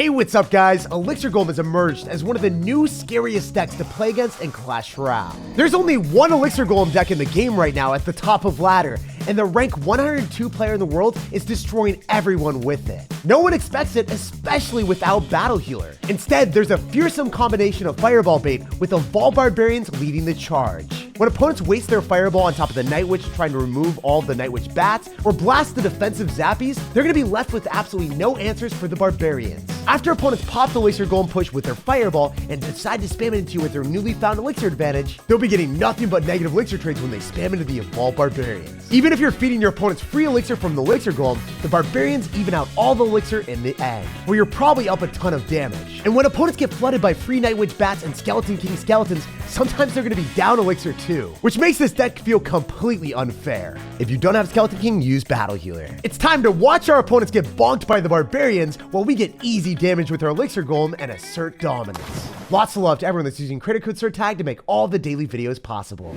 Hey, what's up guys? Elixir Golem has emerged as one of the new scariest decks to play against in Clash Royale. There's only one Elixir Golem deck in the game right now at the top of ladder, and the rank 102 player in the world is destroying everyone with it. No one expects it, especially without Battle Healer. Instead, there's a fearsome combination of Fireball bait with Evolved Barbarians leading the charge. When opponents waste their Fireball on top of the Night Witch trying to remove all of the Night Witch bats, or blast the defensive Zappies, they're going to be left with absolutely no answers for the Barbarians. After opponents pop the Elixir Golem push with their Fireball and decide to spam it into you with their newly found Elixir advantage, they'll be getting nothing but negative Elixir trades when they spam into the Evolved Barbarians. Even if you're feeding your opponents free Elixir from the Elixir Golem, the Barbarians even out all the Elixir in the end, where you're probably up a ton of damage. And when opponents get flooded by free Night Witch bats and Skeleton King skeletons, sometimes they're going to be down Elixir too, which makes this deck feel completely unfair. If you don't have Skeleton King, use Battle Healer. It's time to watch our opponents get bonked by the Barbarians while we get easy damage with our Elixir Golem and assert dominance. Lots of love to everyone that's using credit code SirTag to make all the daily videos possible.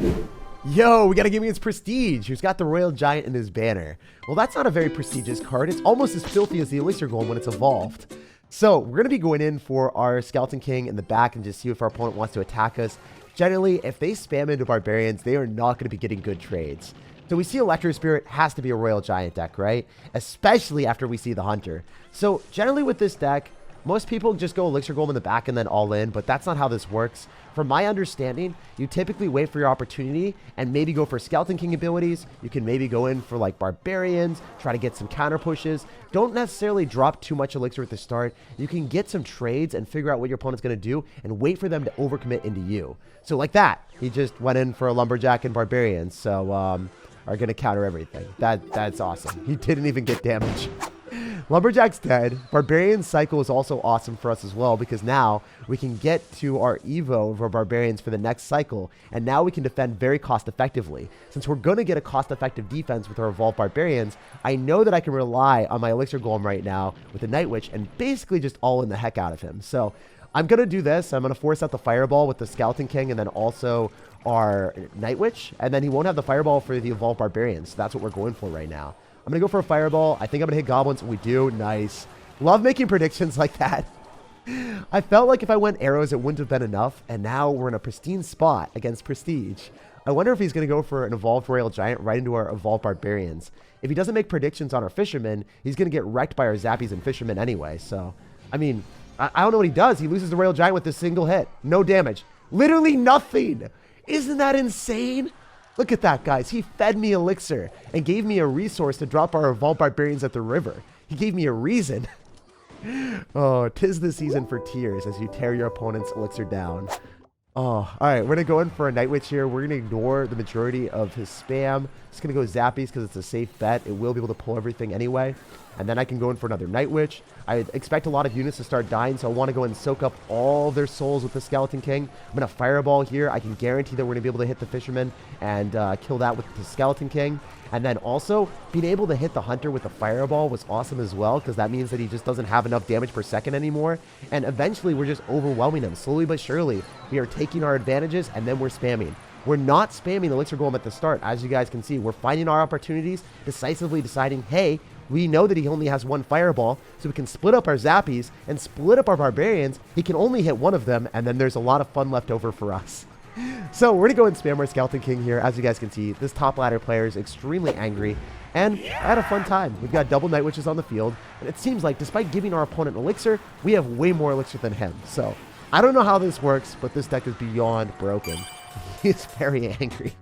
Yo, we gotta give me his Prestige, who's got the Royal Giant in his banner. Well, that's not a very prestigious card. It's almost as filthy as the Elixir Golem when it's evolved. So we're gonna be going in for our Skeleton King in the back and just see if our opponent wants to attack us. Generally, if they spam into Barbarians, they are not going to be getting good trades. So we see Electro Spirit has to be a Royal Giant deck, right? Especially after we see the Hunter. So generally with this deck, most people just go Elixir Golem in the back and then all in, but that's not how this works. From my understanding, you typically wait for your opportunity and maybe go for Skeleton King abilities. You can maybe go in for like Barbarians, try to get some counter pushes. Don't necessarily drop too much Elixir at the start. You can get some trades and figure out what your opponent's going to do and wait for them to overcommit into you. So like that, he just went in for a Lumberjack and Barbarians, so are going to counter everything. That's awesome. He didn't even get damage. Lumberjack's dead. Barbarian cycle is also awesome for us as well, because now we can get to our Evo of our Barbarians for the next cycle, and now we can defend very cost effectively. Since we're going to get a cost effective defense with our Evolved Barbarians, I know that I can rely on my Elixir Golem right now with the Night Witch and basically just all in the heck out of him. So I'm going to do this. I'm going to force out the Fireball with the Skeleton King and then also our Night Witch, and then he won't have the Fireball for the Evolved Barbarians. So that's what we're going for right now. I'm going to go for a Fireball. I think I'm going to hit Goblins. We do. Nice. Love making predictions like that. I felt like if I went arrows, it wouldn't have been enough. And now we're in a pristine spot against Prestige. I wonder if he's going to go for an Evolved Royal Giant right into our Evolved Barbarians. If he doesn't make predictions on our Fishermen, he's going to get wrecked by our Zappies and Fishermen anyway. So, I mean, I don't know what he does. He loses the Royal Giant with this single hit. No damage. Literally nothing. Isn't that insane? Look at that, guys. He fed me Elixir and gave me a resource to drop our Evolved Barbarians at the river. He gave me a reason. Oh, 'tis the season for tears as you tear your opponent's Elixir down. Oh, all right. We're going to go in for a Night Witch here. We're going to ignore the majority of his spam. Just going to go Zappies because it's a safe bet. It will be able to pull everything anyway. And then I can go in for another Night Witch. I expect a lot of units to start dying, so I want to go and soak up all their souls with the Skeleton King. I'm going to Fireball here. I can guarantee that we're going to be able to hit the Fisherman and kill that with the Skeleton King. And then also, being able to hit the Hunter with the Fireball was awesome as well, because that means that he just doesn't have enough damage per second anymore. And eventually, we're just overwhelming him. Slowly but surely, we are taking our advantages, and then we're spamming. We're not spamming Elixir Golem at the start. As you guys can see, we're finding our opportunities, decisively deciding, hey, we know that he only has one Fireball, so we can split up our Zappies and split up our Barbarians. He can only hit one of them, and then there's a lot of fun left over for us. So we're going to go and spam our Skeleton King here. As you guys can see, this top ladder player is extremely angry, and I had a fun time. We've got double Night Witches on the field, and it seems like despite giving our opponent Elixir, we have way more Elixir than him. So I don't know how this works, but this deck is beyond broken. He's very angry.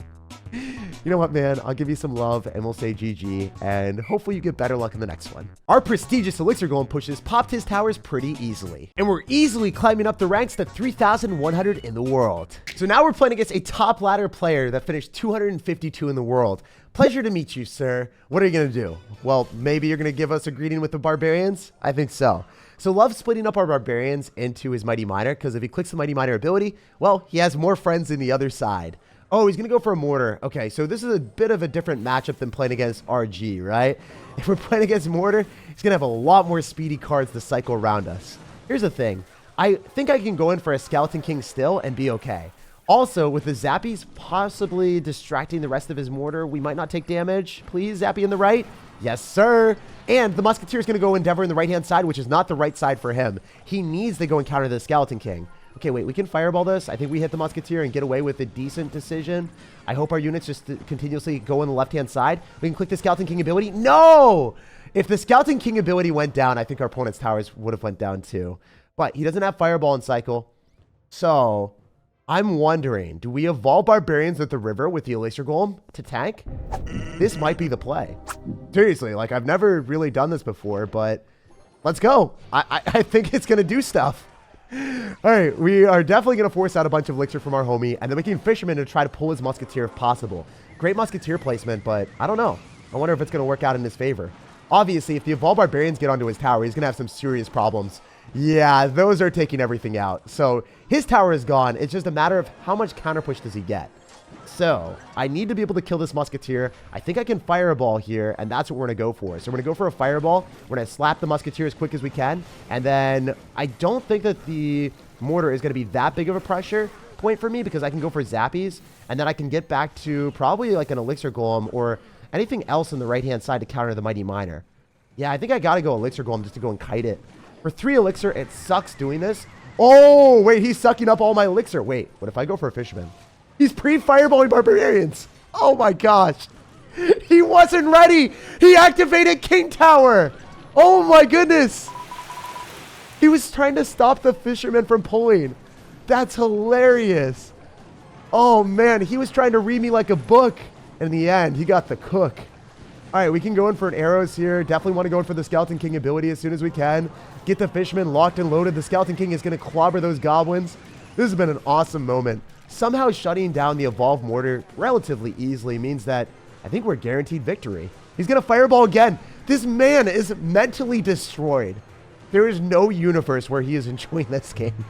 You know what, man? I'll give you some love and we'll say GG, and hopefully you get better luck in the next one. Our prestigious Elixir Golem pushes popped his towers pretty easily, and we're easily climbing up the ranks to 3,100 in the world. So now we're playing against a top ladder player that finished 252 in the world. Pleasure to meet you, sir. What are you going to do? Well, maybe you're going to give us a greeting with the Barbarians? I think so. So love splitting up our Barbarians into his Mighty Miner, because if he clicks the Mighty Miner ability, well, he has more friends than the other side. Oh, he's going to go for a Mortar. Okay, so this is a bit of a different matchup than playing against RG, right? If we're playing against Mortar, he's going to have a lot more speedy cards to cycle around us. Here's the thing. I think I can go in for a Skeleton King still and be okay. Also, with the Zappies possibly distracting the rest of his mortar, we might not take damage. Please, Zappy in the right. Yes, sir. And the Musketeer is going to go Endeavor in the right-hand side, which is not the right side for him. He needs to go and counter the Skeleton King. Okay, wait, we can Fireball this. I think we hit the Musketeer and get away with a decent decision. I hope our units just continuously go on the left-hand side. We can click the Skeleton King ability. No! If the Skeleton King ability went down, I think our opponent's towers would have went down too. But he doesn't have Fireball in cycle. So I'm wondering, do we evolve Barbarians at the river with the Elixir Golem to tank? This might be the play. Seriously, like I've never really done this before, but let's go. I think it's going to do stuff. All right, we are definitely going to force out a bunch of Elixir from our homie, and then we can Fisherman to try to pull his Musketeer if possible. Great Musketeer placement, but I don't know. I wonder if it's going to work out in his favor. Obviously, if the Evolved Barbarians get onto his tower, he's going to have some serious problems. Yeah, those are taking everything out. So his tower is gone. It's just a matter of how much counter push does he get. So I need to be able to kill this Musketeer. I think I can Fireball here, and that's what we're going to go for. So we're going to go for a Fireball. We're going to slap the Musketeer as quick as we can. And then I don't think that the Mortar is going to be that big of a pressure point for me because I can go for Zappies. And then I can get back to probably like an Elixir Golem or anything else on the right-hand side to counter the Mighty Miner. Yeah, I think I got to go Elixir Golem just to go and kite it. For 3 Elixir, it sucks doing this. Oh, wait, he's sucking up all my Elixir. Wait, what if I go for a Fisherman? He's pre-fireballing Barbarians. Oh my gosh. He wasn't ready. He activated King Tower. Oh my goodness. He was trying to stop the Fisherman from pulling. That's hilarious. Oh man, he was trying to read me like a book. In the end, he got the cook. All right, we can go in for an arrows here. Definitely want to go in for the Skeleton King ability as soon as we can. Get the Fisherman locked and loaded. The Skeleton King is going to clobber those goblins. This has been an awesome moment. Somehow shutting down the Evolved Mortar relatively easily means that I think we're guaranteed victory. He's going to Fireball again. This man is mentally destroyed. There is no universe where he is enjoying this game.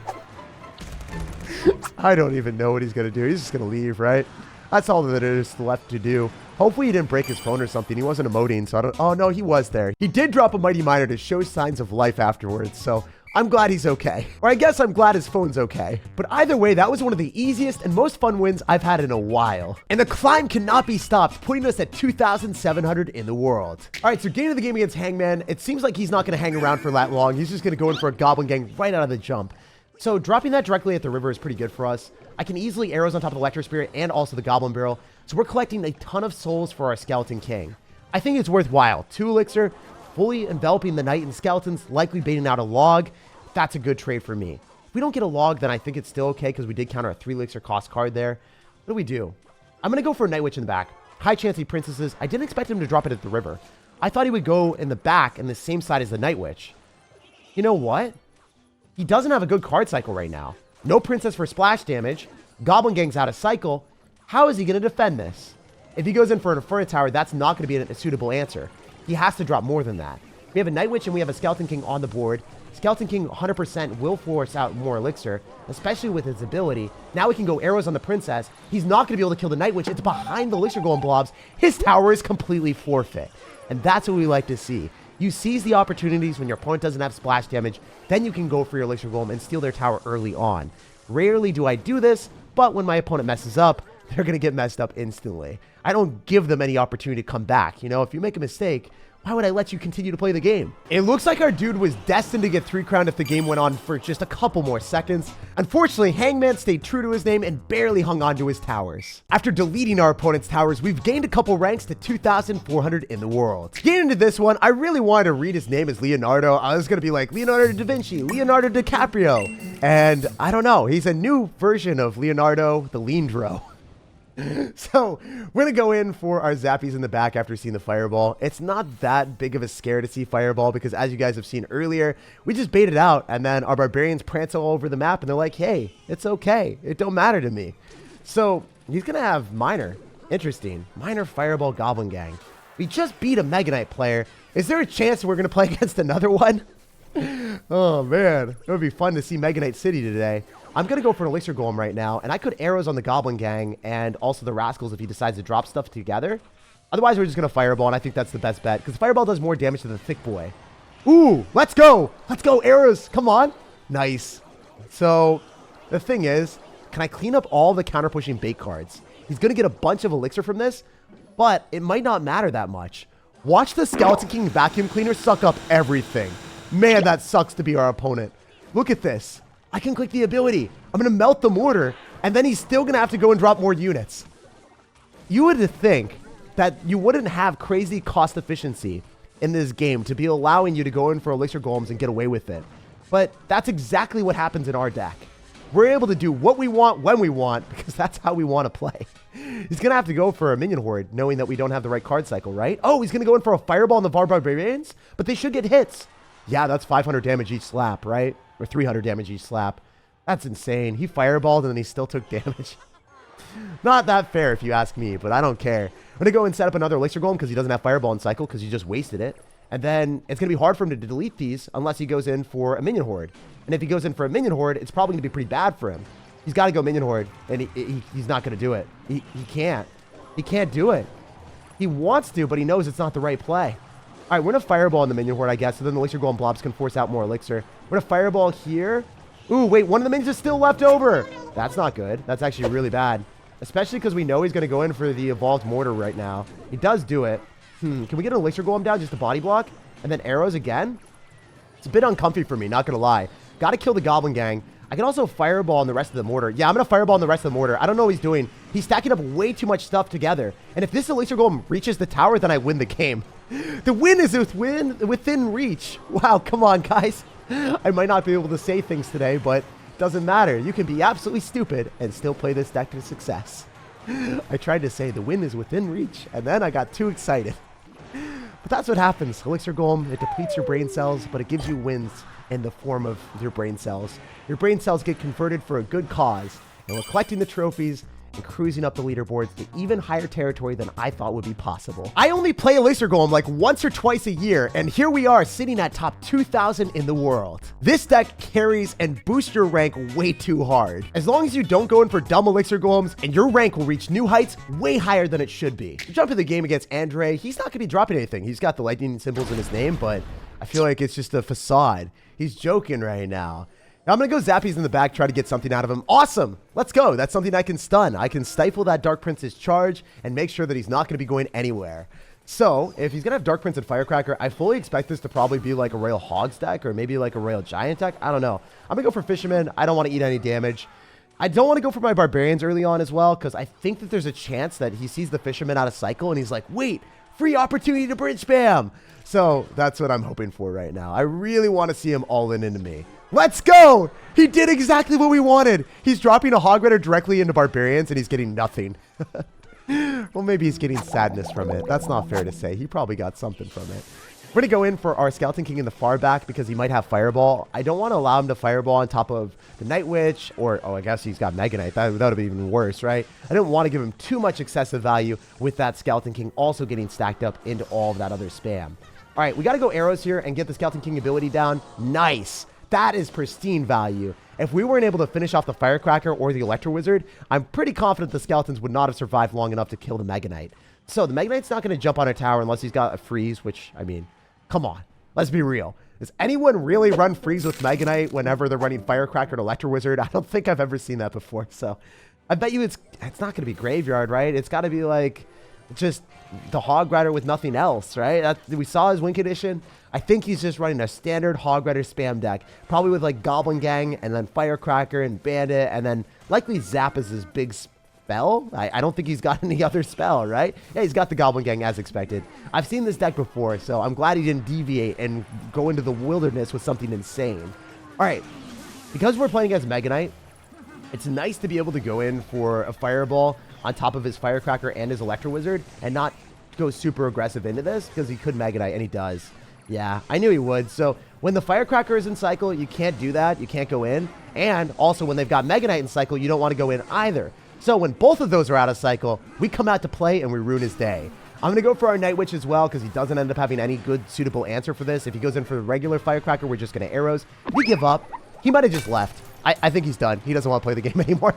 I don't even know what he's going to do. He's just going to leave, right? That's all that is left to do. Hopefully he didn't break his phone or something. He wasn't emoting, so I don't... Oh, no, he was there. He did drop a Mighty Miner to show signs of life afterwards, so I'm glad he's okay. Or I guess I'm glad his phone's okay. But either way, that was one of the easiest and most fun wins I've had in a while. And the climb cannot be stopped, putting us at 2,700 in the world. All right, so game of the game against Hangman. It seems like he's not going to hang around for that long. He's just going to go in for a Goblin Gang right out of the jump. So dropping that directly at the river is pretty good for us. I can easily arrows on top of the Electro Spirit and also the Goblin Barrel. So we're collecting a ton of souls for our Skeleton King. I think it's worthwhile. 2 Elixir, fully enveloping the Knight and Skeletons, likely baiting out a log. That's a good trade for me. If we don't get a log, then I think it's still okay because we did counter a 3 Elixir cost card there. What do we do? I'm going to go for a Night Witch in the back. High chance he princesses. I didn't expect him to drop it at the river. I thought he would go in the back and the same side as the Night Witch. You know what? He doesn't have a good card cycle right now. No princess for splash damage. Goblin Gang's out of cycle. How is he going to defend this? If he goes in for an Inferno Tower, that's not going to be a suitable answer. He has to drop more than that. We have a Night Witch and we have a Skeleton King on the board. Skeleton King 100% will force out more Elixir, especially with his ability. Now we can go arrows on the Princess. He's not going to be able to kill the Night Witch. It's behind the Elixir Golem blobs. His tower is completely forfeit. And that's what we like to see. You seize the opportunities when your opponent doesn't have splash damage. Then you can go for your Elixir Golem and steal their tower early on. Rarely do I do this, but when my opponent messes up, they're going to get messed up instantly. I don't give them any opportunity to come back. You know, if you make a mistake, why would I let you continue to play the game? It looks like our dude was destined to get 3 crowned if the game went on for just a couple more seconds. Unfortunately, Hangman stayed true to his name and barely hung on to his towers. After deleting our opponent's towers, we've gained a couple ranks to 2,400 in the world. Getting into this one, I really wanted to read his name as Leonardo. I was going to be like Leonardo da Vinci, Leonardo DiCaprio. And I don't know, he's a new version of Leonardo the Leandro. So we're going to go in for our Zappies in the back after seeing the Fireball. It's not that big of a scare to see Fireball because as you guys have seen earlier, we just baited out and then our Barbarians prance all over the map and they're like, hey, it's okay. It don't matter to me. So he's going to have Miner. Interesting. Miner Fireball Goblin Gang. We just beat a Mega Knight player. Is there a chance we're going to play against another one? Oh man, it would be fun to see Mega Knight City today. I'm going to go for an Elixir Golem right now, and I could arrows on the Goblin Gang and also the Rascals if he decides to drop stuff together. Otherwise, we're just going to Fireball, and I think that's the best bet, because Fireball does more damage to the Thick Boy. Ooh, let's go! Let's go, arrows! Come on! Nice. So, the thing is, Can I clean up all the counter-pushing bait cards? He's going to get a bunch of elixir from this, but it might not matter that much. Watch the Skeleton King vacuum cleaner suck up everything. Man, that sucks to be our opponent. Look at this. I can click the ability. I'm going to melt the mortar, and then he's still going to have to go and drop more units. You would think that you wouldn't have crazy cost efficiency in this game to be allowing you to go in for Elixir Golems and get away with it. But that's exactly what happens in our deck. We're able to do what we want when we want because that's how we want to play. He's going to have to go for a minion horde knowing that we don't have the right card cycle, right? Oh, he's going to go in for a fireball on the Barbarians, but they should get hits. Yeah, that's 500 damage each slap, right? Or 300 damage each slap. That's insane. He fireballed and then he still took damage. Not that fair if you ask me, but I don't care. I'm going to go and set up another Elixir Golem because he doesn't have fireball in cycle because he just wasted it. And then it's going to be hard for him to delete these unless he goes in for a minion horde. And if he goes in for a minion horde, it's probably going to be pretty bad for him. He's got to go minion horde, and he's not going to do it. He can't. He can't do it. He wants to, but he knows it's not the right play. All right, we're going to fireball in the minion horde, I guess, so then the Elixir Golem blobs can force out more elixir. We're going to fireball here. Ooh, wait, one of the minions is still left over. That's not good. That's actually really bad, especially because we know he's going to go in for the evolved mortar right now. He does do it. Can we get an Elixir Golem down, just a body block? And then arrows again? It's a bit uncomfy for me, not going to lie. Got to kill the Goblin Gang. I can also fireball on the rest of the mortar. Yeah, I'm going to fireball on the rest of the mortar. I don't know what he's doing. He's stacking up way too much stuff together. And if this Elixir Golem reaches the tower, then I win the game. The win is within reach. Wow, come on, guys. I might not be able to say things today, but it doesn't matter. You can be absolutely stupid and still play this deck to success. I tried to say the win is within reach, and then I got too excited. But that's what happens. Elixir Golem, it depletes your brain cells, but it gives you wins in the form of your brain cells. Your brain cells get converted for a good cause, and we're collecting the trophies and cruising up the leaderboards to even higher territory than I thought would be possible. I only play Elixir Golem like once or twice a year, and here we are sitting at top 2,000 in the world. This deck carries and boosts your rank way too hard. As long as you don't go in for dumb Elixir Golems, and your rank will reach new heights way higher than it should be. You jump in the game against Andre, he's not going to be dropping anything. He's got the lightning symbols in his name, but I feel like it's just a facade. He's joking right now. Now I'm going to go Zappies in the back, try to get something out of him. Awesome! Let's go. That's something I can stun. I can stifle that Dark Prince's charge and make sure that he's not going to be going anywhere. So, if he's going to have Dark Prince and Firecracker, I fully expect this to probably be like a Royal Hogs deck or maybe like a Royal Giant deck. I don't know. I'm going to go for Fisherman. I don't want to eat any damage. I don't want to go for my Barbarians early on as well because I think that there's a chance that he sees the Fisherman out of cycle and he's like, wait, free opportunity to bridge spam. So, that's what I'm hoping for right now. I really want to see him all in into me. Let's go! He did exactly what we wanted. He's dropping a Hog Rider directly into Barbarians and he's getting nothing. Well, maybe he's getting sadness from it. That's not fair to say. He probably got something from it. We're going to go in for our Skeleton King in the far back because he might have Fireball. I don't want to allow him to Fireball on top of the Night Witch or, oh, I guess he's got Mega Knight. That would be even worse, right? I don't want to give him too much excessive value with that Skeleton King also getting stacked up into all of that other spam. All right, we got to go arrows here and get the Skeleton King ability down. Nice. That is pristine value. If we weren't able to finish off the Firecracker or the Electro Wizard, I'm pretty confident the Skeletons would not have survived long enough to kill the Mega Knight. So the Mega Knight's not going to jump on a tower unless he's got a freeze, which, I mean, come on. Let's be real. Does anyone really run freeze with Mega Knight whenever they're running Firecracker and Electro Wizard? I don't think I've ever seen that before. So I bet you it's not going to be Graveyard, right? It's got to be like just the Hog Rider with nothing else, right? We saw his Win Condition. I think he's just running a standard Hog Rider spam deck, probably with like Goblin Gang and then Firecracker and Bandit and then likely Zap is his big spell. I don't think he's got any other spell, right? Yeah, he's got the Goblin Gang as expected. I've seen this deck before, so I'm glad he didn't deviate and go into the wilderness with something insane. All right, because we're playing against Mega Knight, it's nice to be able to go in for a Fireball on top of his Firecracker and his Electro Wizard and not go super aggressive into this because he could Mega Knight, and he does. Yeah, I knew he would. So when the Firecracker is in cycle, you can't do that. You can't go in. And also when they've got Mega Knight in cycle, you don't want to go in either. So when both of those are out of cycle, we come out to play and we ruin his day. I'm going to go for our Night Witch as well because he doesn't end up having any good suitable answer for this. If he goes in for the regular Firecracker, we're just going to arrows. If we give up, he might have just left. I think he's done. He doesn't want to play the game anymore.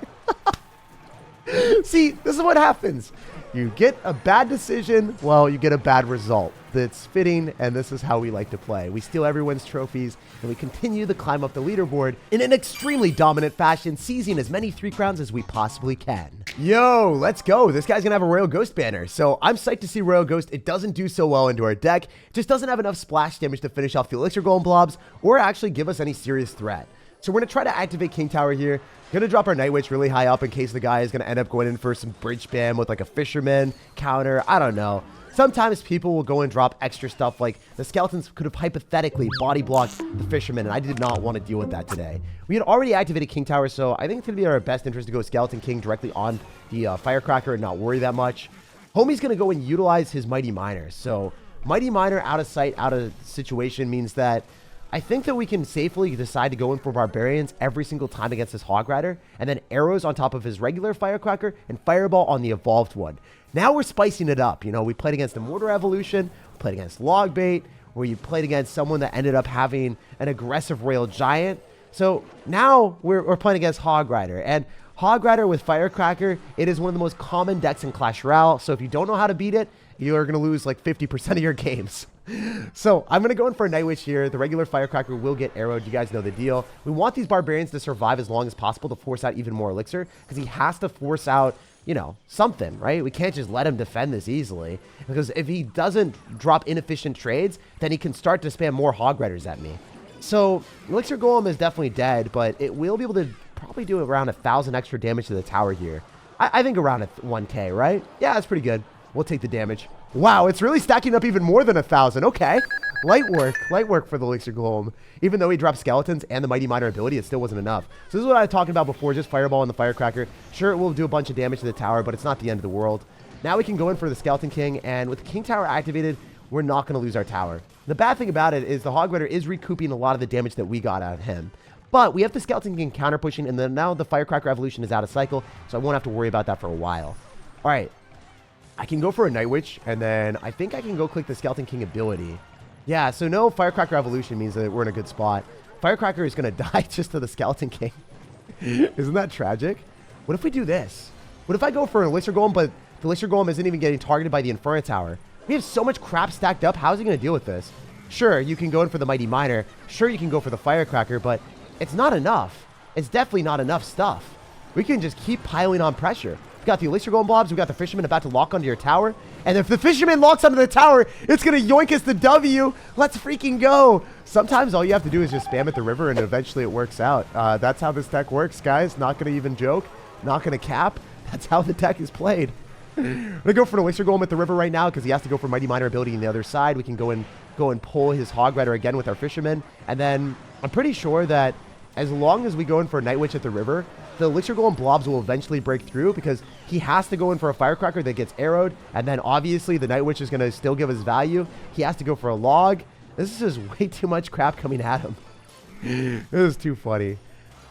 See, this is what happens. You get a bad decision, well, you get a bad result. That's fitting, and this is how we like to play. We steal everyone's trophies, and we continue to climb up the leaderboard in an extremely dominant fashion, seizing as many 3 crowns as we possibly can. Yo, let's go. This guy's gonna have a Royal Ghost banner, so I'm psyched to see Royal Ghost. It doesn't do so well into our deck. It just doesn't have enough splash damage to finish off the Elixir Golem blobs, or actually give us any serious threat. So we're going to try to activate King Tower here. Going to drop our Night Witch really high up in case the guy is going to end up going in for some bridge spam with like a Fisherman counter. I don't know. Sometimes people will go and drop extra stuff, like the Skeletons could have hypothetically body blocked the Fisherman, and I did not want to deal with that today. We had already activated King Tower, so I think it's going to be in our best interest to go Skeleton King directly on the Firecracker and not worry that much. Homie's going to go and utilize his Mighty Miner. So Mighty Miner out of sight, out of situation means that I think that we can safely decide to go in for Barbarians every single time against this Hog Rider, and then arrows on top of his regular Firecracker and Fireball on the evolved one. Now we're spicing it up. You know, we played against the Mortar evolution, we played against Logbait, where you played against someone that ended up having an aggressive Royal Giant. So now we're playing against Hog Rider, and Hog Rider with Firecracker, it is one of the most common decks in Clash Royale, so if you don't know how to beat it, you are going to lose like 50% of your games. So I'm going to go in for a Night Witch here. The regular Firecracker will get arrowed. You guys know the deal. We want these Barbarians to survive as long as possible to force out even more Elixir, because he has to force out, you know, something, right? We can't just let him defend this easily, because if he doesn't drop inefficient trades, then he can start to spam more Hog Riders at me. So Elixir Golem is definitely dead, but it will be able to probably do around 1,000 extra damage to the tower here. I think around 1K, right? Yeah, that's pretty good. We'll take the damage. Wow, it's really stacking up even more than 1,000. Okay. Light work for the Elixir Golem. Even though he dropped Skeletons and the Mighty Miner ability, it still wasn't enough. So this is what I was talking about before, just Fireball and the Firecracker. Sure, it will do a bunch of damage to the tower, but it's not the end of the world. Now we can go in for the Skeleton King, and with the King Tower activated, we're not going to lose our tower. The bad thing about it is the Hog Rider is recouping a lot of the damage that we got out of him. But we have the Skeleton King counter pushing, and then now the Firecracker evolution is out of cycle, so I won't have to worry about that for a while. All right. I can go for a Night Witch, and then I think I can go click the Skeleton King ability. Yeah, so no Firecracker evolution means that we're in a good spot. Firecracker is going to die just to the Skeleton King. Isn't that tragic? What if we do this? What if I go for an Elixir Golem, but the Elixir Golem isn't even getting targeted by the Inferno Tower? We have so much crap stacked up. How is he going to deal with this? Sure, you can go in for the Mighty Miner. Sure, you can go for the Firecracker, but it's not enough. It's definitely not enough stuff. We can just keep piling on pressure. We've got the Elixir Golem blobs. We've got the Fisherman about to lock onto your tower. And if the Fisherman locks onto the tower, it's going to yoink us the W. Let's freaking go. Sometimes all you have to do is just spam at the river, and eventually it works out. That's how this deck works, guys. Not going to even joke. Not going to cap. That's how the deck is played. I'm going to go for an Elixir Golem at the river right now because he has to go for Mighty Miner ability on the other side. We can go and pull his Hog Rider again with our Fisherman. And then I'm pretty sure that as long as we go in for a Night Witch at the river, the Elixir Golem blobs will eventually break through because he has to go in for a Firecracker that gets arrowed, and then obviously the Night Witch is going to still give us value. He has to go for a log. This is just way too much crap coming at him. This is too funny.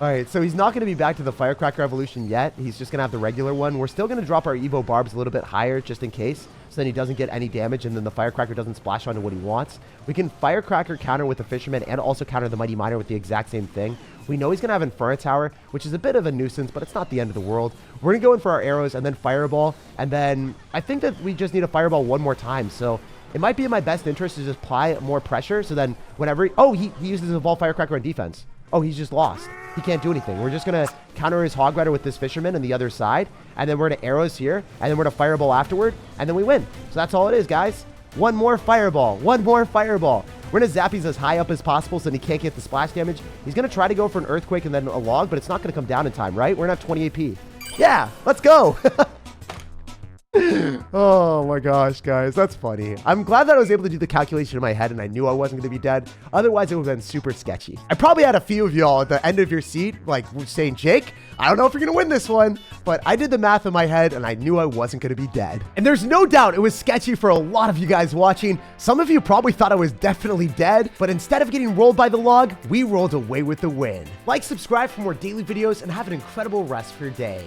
All right, so he's not going to be back to the Firecracker evolution yet. He's just going to have the regular one. We're still going to drop our Evo Barbs a little bit higher just in case, so then he doesn't get any damage and then the Firecracker doesn't splash onto what he wants. We can Firecracker counter with the Fisherman and also counter the Mighty Miner with the exact same thing. We know he's going to have Inferno Tower, which is a bit of a nuisance, but it's not the end of the world. We're going to go in for our arrows and then Fireball, and then I think that we just need a Fireball one more time, so it might be in my best interest to just apply more pressure, so then whenever... he uses his Evolved Firecracker on defense. Oh, he's just lost. He can't do anything. We're just going to counter his Hog Rider with this Fisherman on the other side, and then we're going to arrows here, and then we're going to Fireball afterward, and then we win. So that's all it is, guys. One more Fireball. One more Fireball. We're going to zap these as high up as possible so that he can't get the splash damage. He's going to try to go for an Earthquake and then a log, but it's not going to come down in time, right? We're going to have 20 AP. Yeah, let's go. Oh my gosh, guys, that's funny. I'm glad that I was able to do the calculation in my head and I knew I wasn't going to be dead. Otherwise, it would have been super sketchy. I probably had a few of y'all at the end of your seat, like saying, Jake, I don't know if you're going to win this one, but I did the math in my head and I knew I wasn't going to be dead. And there's no doubt it was sketchy for a lot of you guys watching. Some of you probably thought I was definitely dead, but instead of getting rolled by the log, we rolled away with the win. Like, subscribe for more daily videos, and have an incredible rest of your day.